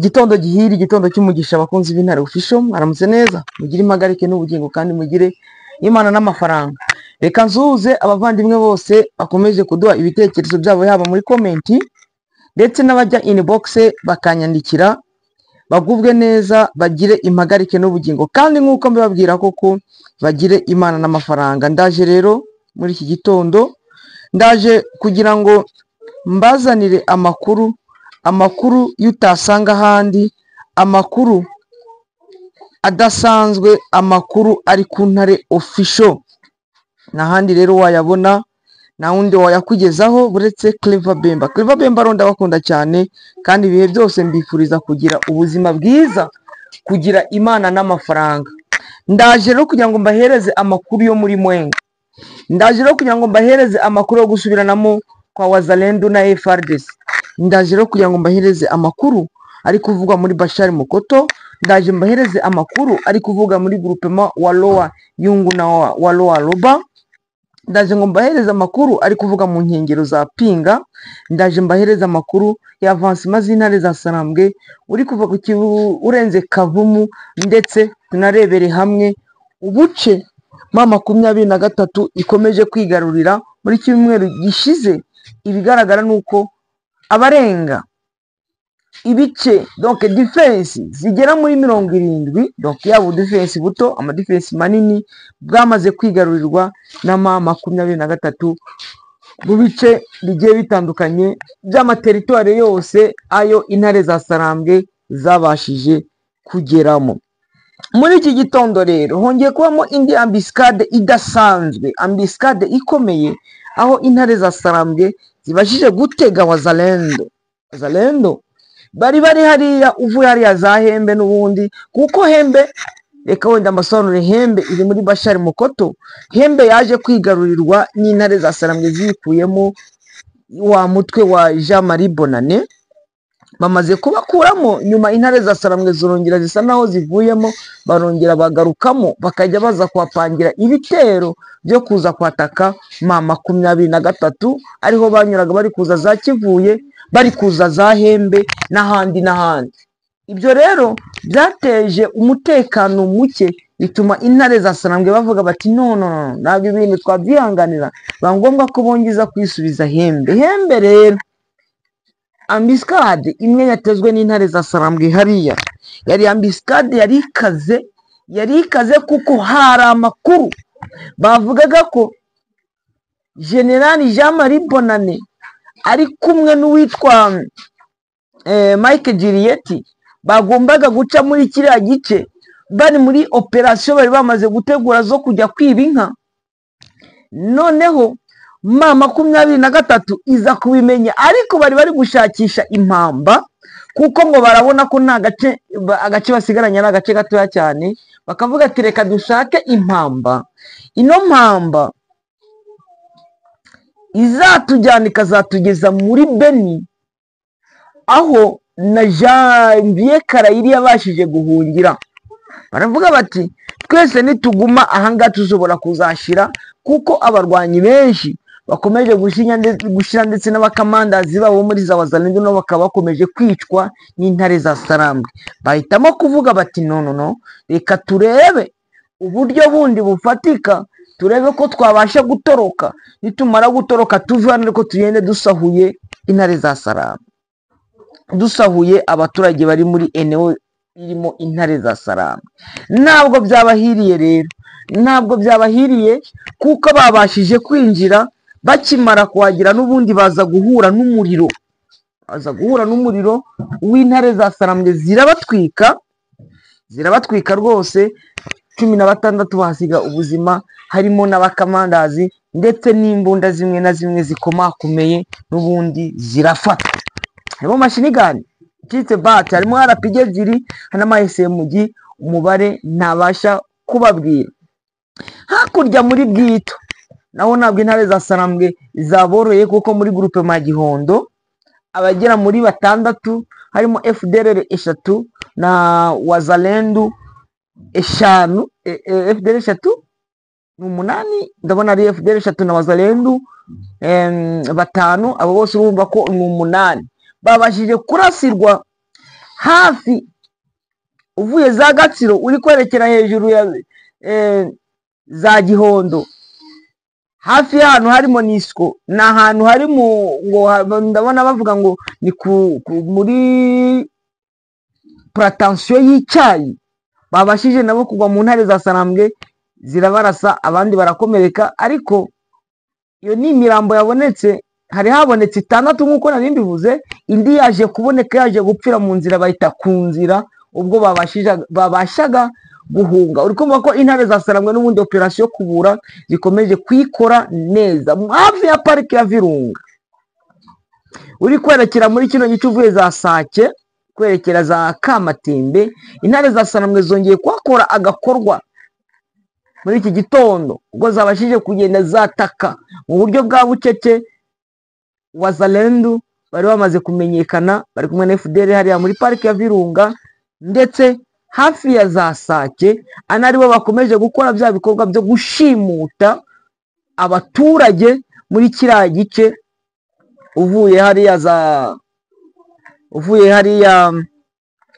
igitondo gihiri, igitondo cy'umugisha abakunzi b'Intare Official, aramutse neza, mugire impagarike n'ubugingo kandi mugire Imana n'amafaranga. Reka nzuze abavandimwe bose bakomeje kuduha ibitekerezo byabo yaba muri komenti ndetse n'abajya inbox bakanyandikira, bagubwe neza, bagire impagarike n'ubugingo kandi nk'uko mbibabwira koko bagire Imana n'amafaranga. Ndaje rero muri iki gitondo, ndaje kugira ngo mbazanire amakuru yutasanga ahandi, amakuru adasanzwe, amakuru ari ku Ntare Official. N'ahandi rero wayabona, na wundi wayakugezaho buretse Clever Bemba. Clever Bemba ronda bakunda cyane kandi ibihe byose mbifuriza kugira ubuzima bwiza, kugira Imana n'amafaranga. Ndaje rero kugira ngo mbahereze amakuru yo muri Mwenga. Ndaje rero kugira ngo mbahereze amakuru yo gusubiranamo kwa Wazalendo na FARDC. Ndaje rero kugira ngo mbahereze amakuru ari kuvuga muri Bashari Mukoto. Ndaje mbahereze amakuru ari kuvuga muri groupement wa Loa Yungu na wa Loa Roba. Ndaje ngo mbahereze amakuru ari kuvuga mu nkengero za Pinga. Ndaje mbahereze amakuru ya avancement z'Intare za Sarambwe uri kuva ku Kivu urenze Kavumu, ndetse tunarebere hamwe ubuce mama 23 ikomeje kwigarurira muri cyumweru gishize. Ibigaragara nuko abarenga ibice donc defense zigera muri 70, donc yabo defense buto ama defense manini bwamaze kwigarurirwa na mama 23 mu bice bigiye bitandukanye by'amateritware yose ayo Intare za Sarambwe zabashije kugeramo. Muri iki gitondo rero hongeye kubamo indi ambiscade idasanzwe, ambiscade ikomeye, aho Intare za Sarambwe zibashije gutega Wazalendo bari hariya, uvuye hariya za Hembe n'ubundi, kuko Hembe, reka wenda amasobanure, Hembe iri muri Bashari Mukoto. Hembe yaje kwigarurirwa n'Intare za Sarambwe zikuyemo wa mutwe wa Jean Marie Bonane. Bamaze kubakuramo, nyuma Intare za Sarambwe zorongera zisa naho zivuyemo, barongera bagarukamo, bakajya baza kuhapangira ibitero byo kuza kwataka mama 23, ariho banyuraga bari kuza za Kivuye, bari kuza za Hembe n'ahandi. Ibyo rero byateje umutekano muke, bituma Intare za Sarambwe bavuga bati no ntabwo ibintu twabyihanganira, bangombwa ko bongeza kwisubiza Hembe rero ambiscade imwe yatezwe n'Intare za Sarambwe hariya, yari ambiscade yari ikaze kuko hari amakuru bavugaga ko General Jean Marie Bonane ari kumwe n'uwitwa Mike Juliet bagombaga guca muri kiriya gice, bari muri operation bari bamaze gutegura zo kujya kwiba inka. Noneho mama 23 iza kubimenya, ariko bari gushakisha impamba, kuko ngo barabona ko nta agace basigaranye n'agace gatoya cyane, bakavuga ati reka dushake impamba. Ino mpamba izatujyana ikazatugeza muri Beni, aho na Janvier Karayiri yabashije guhungira. Baravuga bati twese nituguma ahangaha tuzobora kuzashira, kuko abarwanyi benshi bakomeje gushira ndetse n'abakamandazi babo muri za Wazalendo no bakaba bakomeje kwicwa n'Intare za Sarambwe. Bahitamo kuvuga bati no, reka turebe uburyo bundi bufatika, turebe ko twabasha gutoroka. Nitumara gutoroka tuvana, ariko tugende dusahuye Intare za Sarambwe, dusahuye abaturage bari muri eneo irimo Intare za Sarambwe. Ntabwo byabahiriye rero, ntabwo byabahiriye, kuko babashije kwinjira. Bakimara kuhagira n'ubundi baza guhura n'umuriro w'Intare za Sarambwe, zirabatwika rwose. 16 bahasiga ubuzima, harimo n'abakamandazi ndetse n'imbunda zimwe na zimwe zikomakomeye n'ubundi zirafata. Harimo machine gun kitse bat, harimo RPG ebyiri n'ama SMG, umubare ntabasha kubabwira. Hakurya muri Bwito naho ntabwo Intare za Sarambwe zaboroye, kuko muri groupement Gihondo abagera muri 6, harimo FDLR 3 na Wazalendo 5. FDLR 3 ni 8, ndabona ari FDLR 3 na Wazalendo 5, abo bose urumva ko ni 8. babashije kurasirwa hafi uvuye za Gatsiro uri kwerekera hejuru ya za Gihondo, hafi y'ahantu hari Monisco, ni ahantu hari ngo ndabona bavuga ngo ni muri plantation y'icyayi, babashije nabo kugwa mu ntare za Sarambwe zirabarasa, abandi barakomereka. Ariko iyo ni imirambo yabonetse, hari habonetse 6 nk'uko nari mbivuze, indi yaje kuboneka yaje gupfira mu nzira, bahita ku nzira ubwo babashaga guhunga. Uri kumva ko intare za Sarambwe n'ubundi operation kubura zikomeje kwikora neza hafi ya parike ya Virunga. Uri kwerekera muri kino gice uvuye za Sake kwerekera za Kamatembe, intare za Sarambwe zongeye kwakora agakorwa muri iki gitondo ubwo zabashije kugenda zataka mu buryo bwa bucece. Wazalendo bari bamaze kumenyekana, bari kumwe na FDL hariya muri parike ya Virunga ndetse hafi ya za Sake, anaribo bakomeje gukora bya bikorwa byo gushimuta abaturage muri kiriya gice uvuye hariya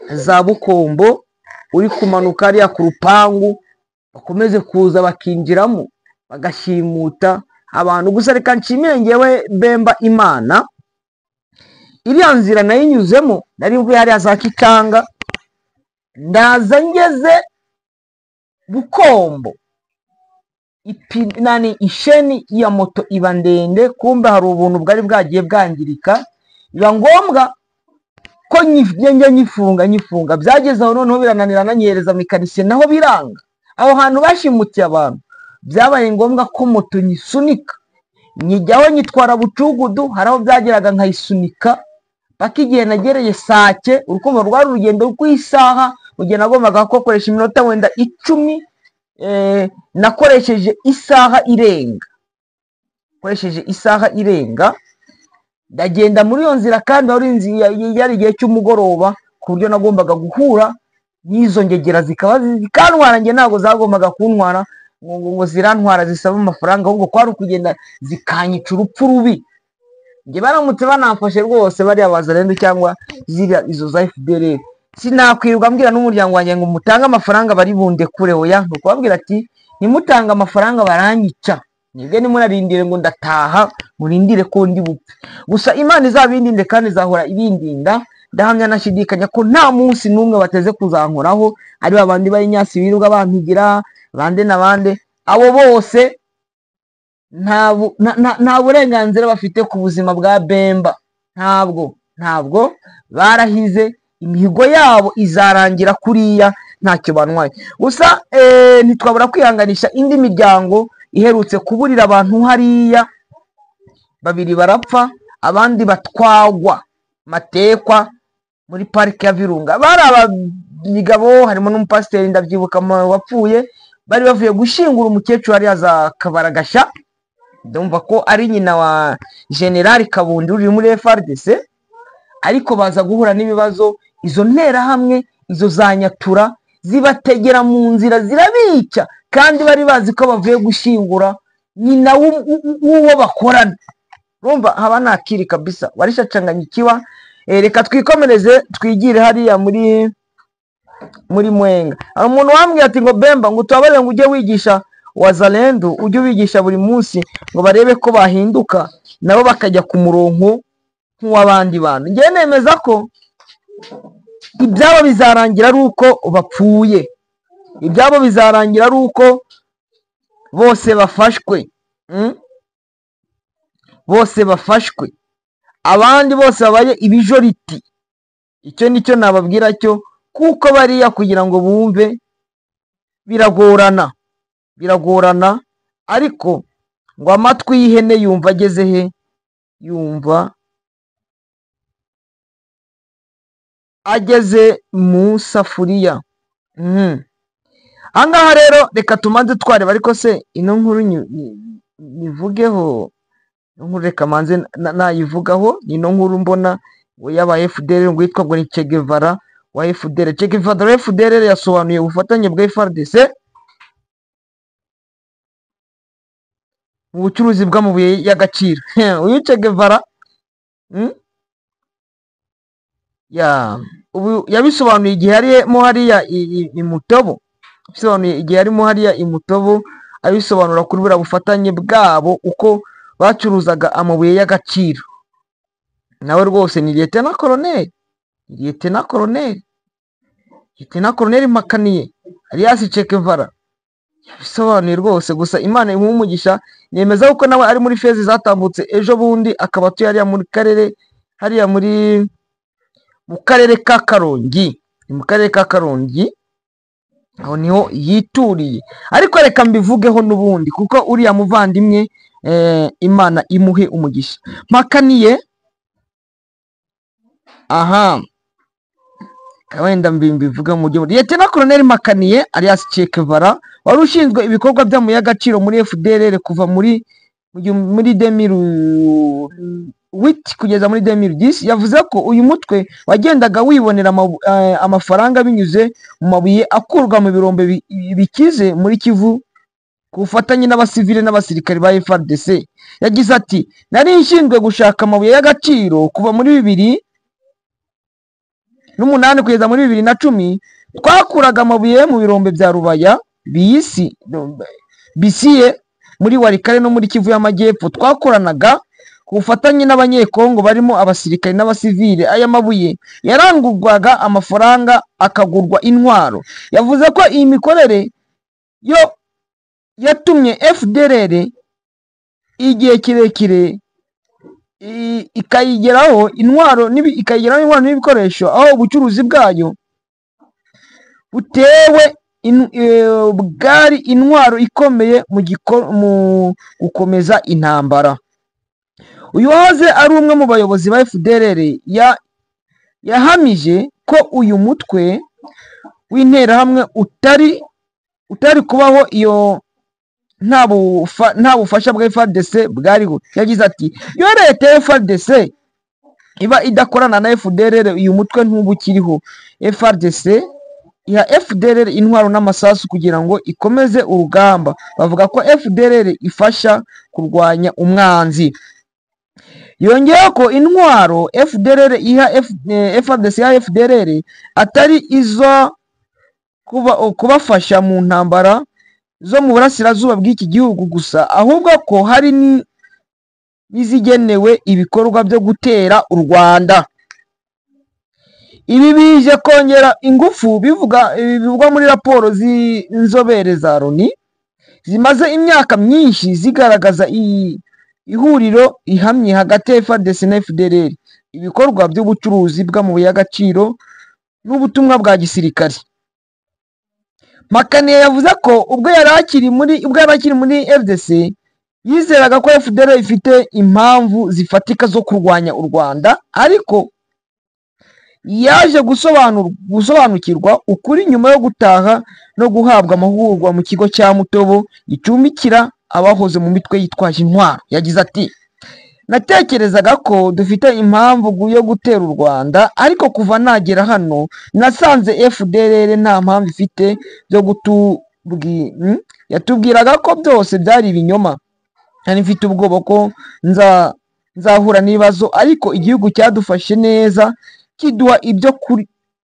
za Bukombo, uri kumanuka hariya ku rupangu, bakomeze kuza bakinjiramo bagashimuta abantu. Gusa reka nshimire ngewe Bemba Imana, iriya nzira nayinyuzemo, nari mvuye hariya za Kitanga ndaza ngeze Bukombo, isheni ya moto iba ndende, kumbe hari ubuntu bwari bwagiye bwangirika, biba ngombwa ko nyifunga. Byageze aho noneho birananira, nanyihereza mu ikanisiye naho biranga. Aho hantu bashimutiye abantu byabaye ngombwa ko moto nyisunika, nyijyaho nyitwara Bucugudu, hari aho byageraga nkayisunika paka igihe nagereye Sake. Urukundo rwari urugendo rw'isaha, ugenda nagombaga gukoresha iminota wenda 10, nakoresheje isaha irenga, ndagenda muri iyo nzira, kandi yari igihe cy'umugoroba, ku buryo nagombaga guhura n'izo ngegera zikantwara. Njye ntabwo zagombaga kuntwara ngo zirantwara zisaba amafaranga, ahubwo kwari ukugenda zikanyica urupfu rubi. Njye baramutse banamfashe rwose bariya Wazalendo cyangwa izo za FDL, sinakwirirwa mbwira n'umuryango wanjye ngo mutange amafaranga bari bundekure. Oya, ni ukubabwira ati nimutanga amafaranga baranyica, mwebwe nimurarindire ngo ndataha, murindire ko ndi bupfe. Gusa Imana izabindinde kandi izahora ibindinda. Ndahamya nashidikanya ko nta munsi n'umwe bateze kuzankoraho, ari babandi bari nyasi biruga bampigira bande nabande. Abo bose nta burenganzira bafite ku buzima bwa Bemba. Ntabwo barahize, imihigo yabo izarangira kuriya, ntacyo bantwaye. Gusa ntitwabura kwihanganisha indi miryango iherutse kuburira abantu hariya, 2 barapfa, abandi batwagwa matekwa muri parike ya Virunga. Bari abigabo, harimo n'umupasiteri ndabyibuka wapfuye, bari bavuye gushingura umukecuru hariya za Kabaragasha. Ndumva ko ari nyina wa General Kabundi uri muri FRDC, ariko baza guhura n'ibibazo. Izo nterahamwe, izo za Nyatura zibategera mu nzira zirabica, kandi bari bazi ko bavuye gushingura nyina w'uwo bakorana. Urumva haba nakiri kabisa, warishachanganyikiwa. Reka twikomereze twigire hariya muri Mwenga. Hari umuntu wambwiye ati ngo Bemba, ngo tubabarire ngo ujye wigisha Wazalendo, ujye wigisha buri munsi ngo barebe ko bahinduka nabo bakajya ku murongo nk'uw'abandi bantu. Ngiye nemeza ko ibyabo bizarangira ari uko bapfuye, ibyabo bizarangira ari uko bose bafashwe, abandi bose babaye ibijoriti. Icyo nicyo nababwira cyo, kuko bariya kugira ngo bumve biragorana, ariko ngo amatwi y'ihene yumva ageze he? Yumva ageze mu safuriya. Ahangaha rero reka tumaze twareba, ariko se ino nkuru nivugeho, nkuru reka manze nayivugaho. Ino nkuru mbona ngo yaba FDL ngo yitwa ngo ni Che Guevara wa FDL. Che Guevara wa FDL yasobanuye ubufatanye bwa FARDC mu bucuruzi bw'amabuye y'agaciro. Uyu Che Guevara ubu yabisobanuye igihe yarimo hariya imutobo, bisobanuye igihe yarimo hariya imutobo, abisobanura kuri buriya bufatanye bwabo uko bacuruzaga amabuye y'agaciro. Nawe rwose ni Lieutenant Colonel Mpakaniye alias Che Guevara yabisobanuye rwose. Gusa Imana imuha umugisha, nemeza ko nawe ari muri fezi zatambutse ejo bundi, akaba atuye hariya mu karere ka Karongi, mu karere ka Karongi, aho niho yituriye. Ariko reka mbivugeho n'ubundi kuko uriya muvandimwe Imana imuhe umugisha. Mpakaniye, aha wenda mbivuga mu buryo Lieutenant Colonel Mpakaniye alias Che Guevara wari ushinzwe ibikorwa by'amabuye y'agaciro muri FDLR kuva muri 2008 kugeza muri 2010, yavuze ko uyu mutwe wagendaga wibonera amafaranga binyuze mu mabuye akurwa mu birombe bikize muri Kivu ku bufatanye n'abasivile n'abasirikari ba FARDC. Yagize ati, nari nshinzwe gushaka amabuye y'agaciro kuva muri 2008 kugeza muri 2010. Twakuraga amabuye mu birombe bya Rubaya, Bisiye muri Warikare no muri Kivu y'Amajyepfo. Twakoranaga ku bufatanye n'abanyekongo barimo abasirikari n'abasivile. Aya mabuye yarangurwaga amafaranga akagurwa intwaro. Yavuze ko iyi mikorere yo yatumye FDLR igihe kirekire ikayigeraho intwaro n'ibikoresho, aho ubucuruzi bwayo butewe bwari intwaro ikomeye mu gukomeza intambara. Uyu wahoze ari umwe mu bayobozi ba FDLR yahamije ko uyu mutwe w'interahamwe utari kubaho iyo nta bufasha bwa FARDC bwariho. Yagize ati, iyo leta ya FARDC iba idakorana na FDLR uyu mutwe ntubu kiriho. FARDC iha FDLR intwaro n'amasasu kugira ngo ikomeze urugamba. Bavuga ko FDLR ifasha kurwanya umwanzi. Yongeyeho ko intwaro FDLR iha FARDC ya FDLR atari izo kubafasha mu ntambara zo mu burasirazuba bw'iki gihugu gusa, ahubwo ko hari n'izigenewe ibikorwa byo gutera u Rwanda. Ibi bije kongera ingufu bivugwa muri raporo z'inzobere za Loni zimaze imyaka myinshi zigaragaza ihuriro ihamye hagati ya FARDC na FDLR, ibikorwa by'ubucuruzi bw'amabuye y'agaciro n'ubutumwa bwa gisirikare. Mpakaniye yavuze ko ubwo yari akiri muri FDC yizeraga ko FDLR ifite impamvu zifatika zo kurwanya u Rwanda, ariko yaje gusobanukirwa ukuri nyuma yo gutaha no guhabwa amahugurwa mu kigo cya Mutobo gicumbikira abahoze mu mitwe yitwaje intwaro. Yagize ati, natekerezaga ko dufite impamvu yo gutera u Rwanda, ariko kuva nagera hano nasanze FDLR nta mpamvu ifite byo yatubwiraga ko byose byari ibinyoma. Nari mfite ubwoba ko nzahura n'ibibazo, ariko igihugu cyadufashe neza kiduha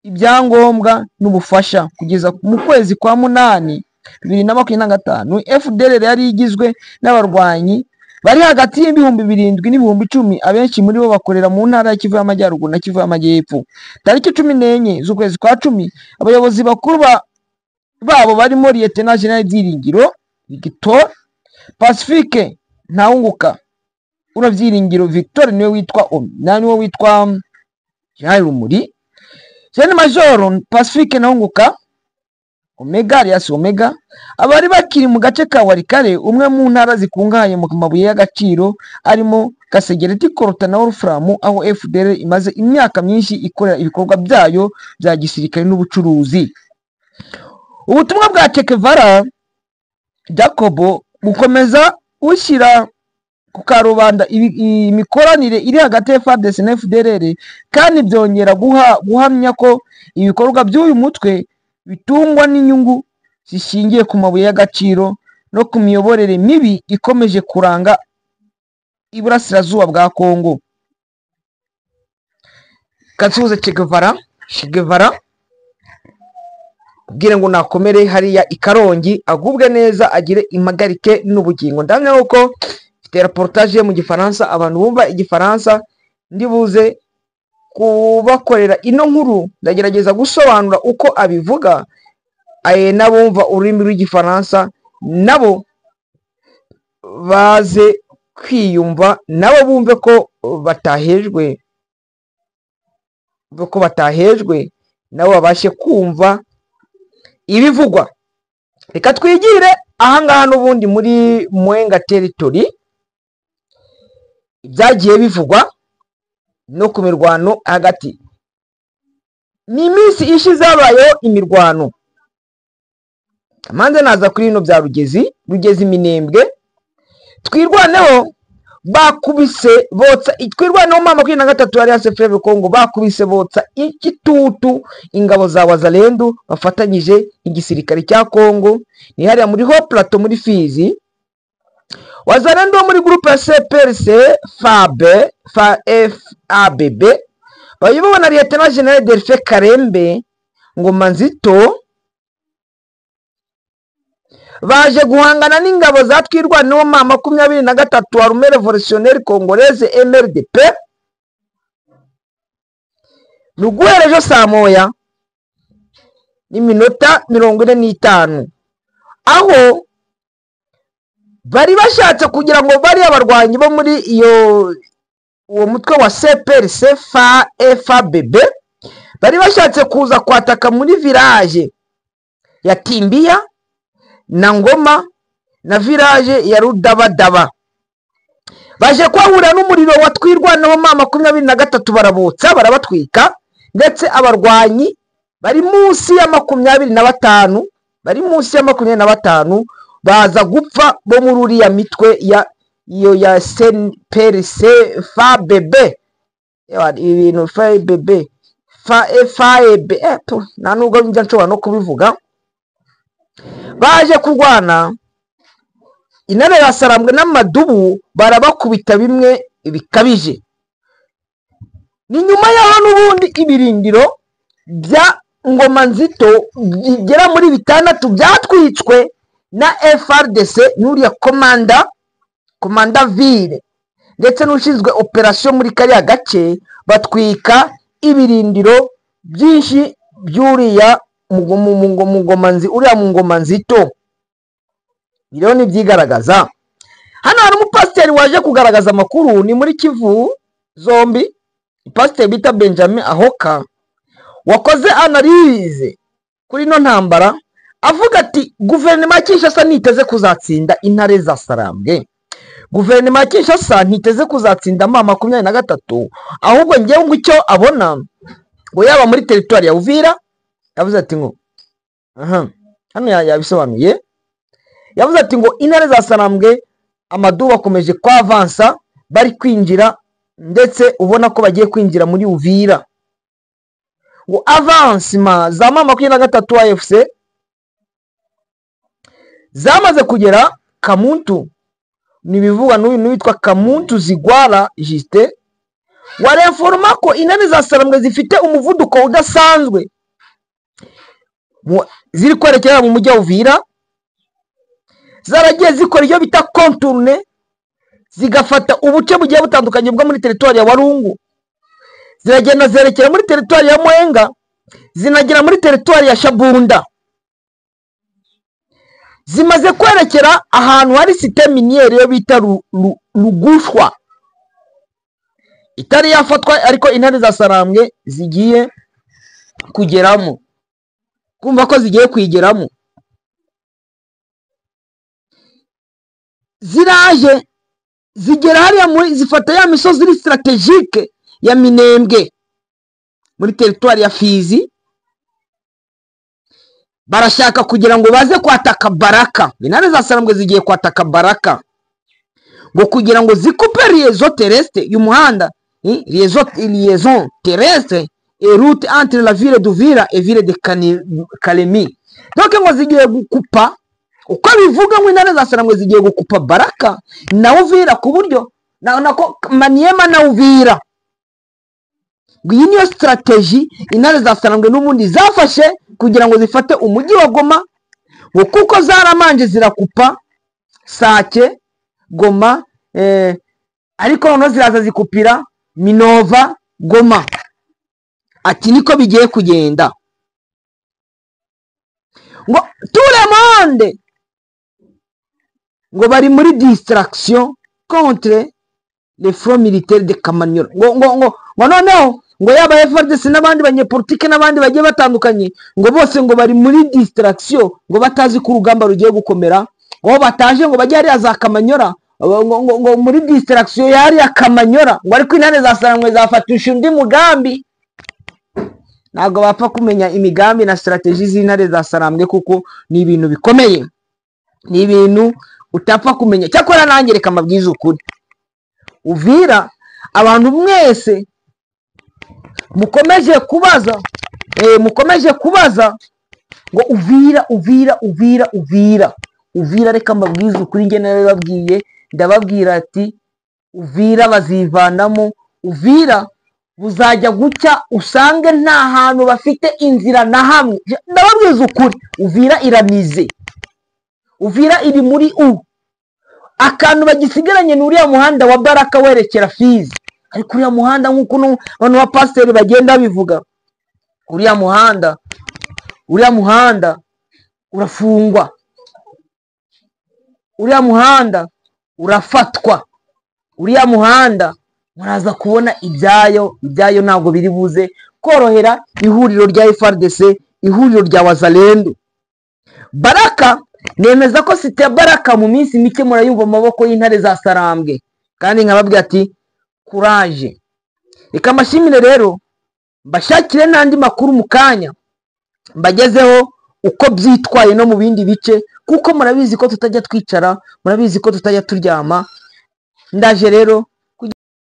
ibyangombwa n'ubufasha. Kugeza mu kwezi kwa munani 2025 FDLR yari igizwe n'abarwanyi bari hagati y'ibihumbi 7 n'ibihumbi 10. Abenshi muri bo bakorera mu ntara ya Kivu y'Amajyaruguru na Kivu y'Amajyepfo. Tariki 14 z'ukwezi kwa 10 abayobozi bakuru babo barimo Lieutenant General Byiringiro Victor, Pacifique Ntawunguka, Byiringiro Victor niwe witwa General Rumuri, General Major Pacifique Ntawunguka Omega alias Omega, abari bakiri mu gace ka Warikare, umwe mu ntara zikungahaye mu mabuye y'agaciro arimo Gasegereti, Kolta na Wolfram, aho FDLR imaze imyaka myinshi ikorera ibikorwa byayo bya gisirikare n'ubucuruzi. Ubutumwa bwa Che Guevara Jacobo bukomeza ushyira ku karubanda imikoranire iri hagati ya FARDC na FDLR, kandi byongera guhamya ko ibikorwa by'uyu mutwe bitungwa n'inyungu zishingiye ku mabuye y'agaciro no ku miyoborere mibi ikomeje kuranga iburasirazuba bwa Kongo. Kasuze Che Guevara Che Guevara ubwire ngo nakomere hariya ikarongi agubwe neza agire impagarike n'ubugingo. Ndamya uko mfite reportage mu gifaransa abantu bumva igifaransa ndibuze kubakorera ino nkuru ndagerageza gusobanura uko abivuga nabumva ururimi rw'igifaransa nabo baze kwiyumva nabo bumve ko batahejwe nabo babashe kumva ibivugwa. Reka twigire ahangaha n'ubundi muri Mwenga territory ibyagiye bivugwa no ku mirwano hagati. Ni iminsi ishize habayeho imirwano amanze naza kuri ino bya Rugezi Minembwe twirwaneho bakubise botsa twirwaneho mama 23 ari AFC Congo bakubise botsa igitutu ingabo za Wazalendo bafatanyije igisirikare cya Congo ni hariya muri Haut Plateau muri Fizi. Wazalendo muri groupe ya CPRC FABB bayobowe na Lieutenant General Delphin Karembe Ngoma Nzito baje guhangana n'ingabo zatwirwaneho mama 23 Armée Révolutionnaire Congolaise MRDP nuguherejo saa moya n'iminota 45 aho bari bashatse kugira ngo bari abarwanyi bo muri uwo mutwe wa CPRC FABB bari bashatse kuza kwataka muri village ya Timbiya na Ngoma na village ya Rudabadaba. Baje kwahura n'umuriro watwirwanaho mama 23 barabotsa barabatwika ndetse abarwanyi bari munsi ya 25 baza gupfa bo muri uriya mitwe ya CPRC FABB ibintu FABB na nubwo njya nshobora no kubivuga. Baje kurwana Intare ya Sarambwe n'amadubu barabakubita bimwe bikabije. Ni nyuma yaho n'ubundi ibirindiro bya Ngoma Nzito bigera muri 6 byatwitswe na FRDC n'uriya komanda ville ndetse n'ushinzwe operation muri kariya gace batwika ibirindiro byinshi by'uriya Ngoma Nzito. Biro ni byigaragaza. Hano hari umupasiteri waje kugaragaza amakuru ni muri Kivu zombi, pasiteri bita Benjamin Ahoka wakoze analyse kuri no ntambara avuga ati guverinoma ya Kinshasa niteze kuzatsinda Intare za Sarambwe. Guverinoma ya Kinshasa ntiteze kuzatsinda mama 23 ahubwo ngewe ngo icyo abona ngo yaba muri territoire ya Uvira yavuze ati ngo hano yabisobanuye yavuze ati ngo Intare za Sarambwe amaduba akomeje kwa avansa bari kwinjira ndetse ubona ko bagiye kwinjira muri Uvira ngo avancement za mama 23 AFC zamaze kugera Kamuntu. Nibivuga n'uyu witwa Kamuntu Zigwara Justin wareforma ko Intare za Sarambwe zifite umuvuduko udasanzwe ziri kwerekera mu mujyi wa Uvira. Zaragiye zikora iyo bita contourne zigafata ubuce bugiye butandukanye bwo muri territoire ya Walungu, ziragenda zerekera muri territoire ya Mwenga, zinagera muri territoire ya Shabunda. Zimaze kwerekera ahantu hari site miniere yo bita Rugushwa itari yafatwa ariko Intare za Sarambwe zigiye kugeramo, kumva ko zigiye kwigeramo. Ziraje zigera hariya muri zifata ya misozi iri strategique ya Minembwe muri territoire ya Fizi. Barashaka kugira ngo baze kwataka Baraka. Intare za Sarambwe zigiye kwataka Baraka ngo kugira ngo zikupe liaison terrestre y'umuhanda, liaison terrestre et route entre la ville d'Uvira et ville de Kalemi. Donc ngo zigiye gukupa uko bivuga ngo Intare za Sarambwe zigiye gukupa Baraka na Uvira ku buryo nako Maniema na Uvira ngo iyi niyo strategy intare za Sarambwe n'ubundi zafashe kugira ngo zifate umujyi wa Goma, ngo kuko zaramanje zirakupa Sake, Goma, ariko noneho ziraza zikupira Minova, Goma. Ati niko bigiye kugenda, ngo tout le monde ngo bari muri distraction contre les fronts militaires de Kamanyola. ngo noneho ngo yaba FARDC n'abandi banyepolitike n'abandi bagiye batandukanye, ngo bose ngo bari muri distraction, ngo batazi ko urugamba rugiye gukomera, ngo bataje ngo bajye hariya za Kamanyola, ngo muri distraction yari ya Kamanyola, ngo ariko intare za Sarambwe zafatisha undi mugambi. Ntabwo bapfa kumenya imigambi na strategy z'intare za Sarambwe kuko ni ibintu bikomeye, ni ibintu utapfa kumenya. Cyakora nanjye reka mabwiza ukuri, Uvira abantu mwese mukomeje kubaza ngo Uvira reka mbabwiza ukuri, nge narababwiye, ndababwira ati Uvira bazivanamo, Uvira buzajya gucya usange nta hantu bafite inzira na hamwe. Ndababwiza ukuri, Uvira iramize, Uvira iri muri akantu bagisigaranye n'uriya muhanda wa Baraka werekera Fizi. Ariko uriya muhanda nk'uko abantu ba pasiteri bagenda bivuga, uriya muhanda urafungwa, uriya muhanda urafatwa, uriya muhanda muraza kubona ibyayo ntabwo biri buze korohera ihuriro rya FARDC, ihuriro rya Wazalendo. Baraka nemeza ko site Baraka mu minsi mike murayumva amaboko y'intare za Sarambwe, kandi nkababwira ati courage. Reka mashimire rero, mbashakire n'andi makuru mu kanya mbagezeho uko byitwaye no mu bindi bice, kuko murabizi ko tutajya twicara, murabizi ko tutajya turyama. Ndaje rero